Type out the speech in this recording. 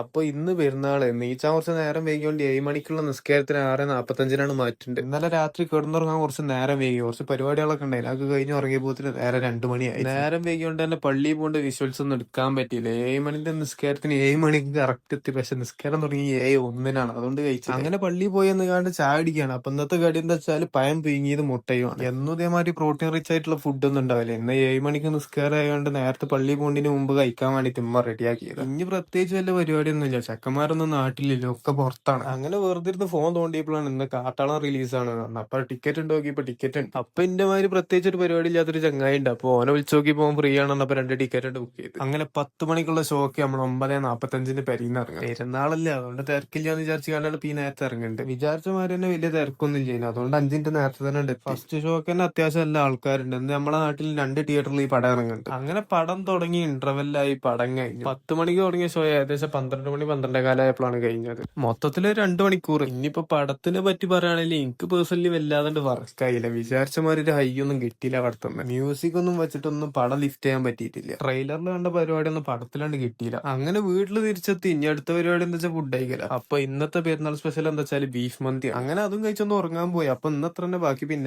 അപ്പൊ ഇന്ന് പെരുന്നാള് നീച്ചാൻ കുറച്ച് നേരം വൈകിയോണ്ട് 7 മണിക്കുള്ള നിസ്കാരത്തിന് 6:45 മാറ്റുണ്ട്. ഇന്നലെ രാത്രി കിടന്നുറങ്ങാൻ കുറച്ച് നേരം വൈകി, കുറച്ച് പരിപാടികളൊക്കെ ഉണ്ടായിരുന്നു. അതൊക്കെ കഴിഞ്ഞ് ഉറങ്ങിയപ്പോത്തിന് നേരെ 2 മണിയായി. നേരം വൈകിയോണ്ട് തന്നെ പള്ളിയിൽ പോകേണ്ട വിഷ്വൽസ് ഒന്നും എടുക്കാൻ പറ്റിയില്ല. 7 മണിന്റെ നിസ്കാരത്തിന് 7 മണിക്ക് കറക്റ്റ് എത്തി. പക്ഷെ നിസ്കാരം തുടങ്ങി 7:01 അതുകൊണ്ട് കഴിച്ചു. അങ്ങനെ പള്ളിയിൽ പോയി എന്ന് കണ്ട് ചായ അടിക്കുകയാണ്. അപ്പൊ ഇന്നത്തെ കടി എന്താ വെച്ചാൽ പഴം പുഴുങ്ങിയത് മുട്ടയുമാണ്. എന്നും ഇതേമാതിരി പ്രോട്ടീൻ റിച്ച് ആയിട്ടുള്ള ഫുഡ് ഒന്നും ഉണ്ടാവില്ല. ഇന്ന് 7 മണിക്ക് നിസ്കാരം ആയതുകൊണ്ട് നേരത്തെ പള്ളിയിൽ പോകേണ്ടതിന് മുമ്പ് കഴിക്കാൻ വേണ്ടിട്ട് ഉമ്മ റെഡിയാക്കിയത്. ഇനി പ്രത്യേകിച്ച് വല്ല പരിപാടിയൊന്നുമില്ല. ചെക്കന്മാരൊന്നും നാട്ടിലില്ല, ഒക്കെ പുറത്താണ്. അങ്ങനെ വെറുതെ ഇരുന്ന് ഫോൺ തോണ്ടിയപ്പോഴാണ് ഇന്ന് കാട്ടാളം റിലീസാണ് പറഞ്ഞത്. അപ്പൊ ടിക്കറ്റ് ഉണ്ട് നോക്കിയപ്പോ ടിക്കറ്റ് ഉണ്ട്. അപ്പൊ ഇന്റെ മാതിരി പ്രത്യേകിച്ച് ഒരു പരിപാടി ഇല്ലാത്തൊരു ചങ്ങായി ഉണ്ട്. അപ്പൊ ഓനെ വിളിച്ചു നോക്കി പോകാൻ ഫ്രീ ആണെന്ന്. അപ്പൊ 2 ടിക്കറ്റ് ബുക്ക് ചെയ്ത് അങ്ങനെ 10 മണിക്കുള്ള ഷോക്ക് നമ്മൾ 9:45 പെരീന്ന് ഇറങ്ങും. പെരുന്നാളല്ലേ, അതുകൊണ്ട് തിരക്കില്ലാന്ന് വിചാരിച്ചു കണ്ടാണ് ഈ നേരത്തെ ഇറങ്ങുന്നുണ്ട്. വിചാരിച്ച മാതിരി തന്നെ വലിയ തിരക്കൊന്നും ചെയ്യുന്നത്, അതുകൊണ്ട് 5 മിനിറ്റ് നേരത്തെ തന്നെ ഉണ്ട്. ഫസ്റ്റ് ഷോക്ക് തന്നെ അത്യാവശ്യം എല്ലാ ആൾക്കാരുണ്ട്. ഇന്ന് നമ്മളെ നാട്ടിൽ 2 തിയേറ്ററിൽ ഈ പടം ഇറങ്ങുന്നുണ്ട്. അങ്ങനെ പടം തുടങ്ങി ഇന്റർവെല്ലായി, പടം കഴിഞ്ഞു. 10 മണിക്ക് തുടങ്ങിയ ഷോ ഏകദേശം 12 മണി 12:15 കഴിഞ്ഞത്. മൊത്തത്തില് 2 മണിക്കൂർ. ഇനിയിപ്പോ പടത്തിനെ പറ്റി പറയുകയാണെങ്കിൽ എനിക്ക് പേഴ്സണലി വല്ലാതെ വർക്കായില്ല. വിചാരിച്ച മാതിരി ഒരു ഹൈ ഒന്നും കിട്ടിയില്ല പടത്തുനിന്ന്. മ്യൂസിക് ഒന്നും വെച്ചിട്ടൊന്നും പടം ലിഫ്റ്റ് ചെയ്യാൻ പറ്റിയിട്ടില്ല. ട്രെയിലറിൽ കണ്ട പരിപാടി ഒന്നും പടത്തിലാണ്ട് കിട്ടിയില്ല. അങ്ങനെ വീട്ടിൽ തിരിച്ചെത്തി. ഇനി അടുത്ത പരിപാടി എന്താ വെച്ചാൽ ഫുഡ് കഴിക്കല. അപ്പൊ ഇന്നത്തെ പെരുന്നാൾ സ്പെഷ്യൽ എന്താ വെച്ചാൽ ബീഫ് മന്തി. അങ്ങനെ അതും കഴിച്ചൊന്ന് ഉറങ്ങാൻ പോയി. അപ്പൊ ഇന്നത്ര തന്നെ ബാക്കി പിന്നെ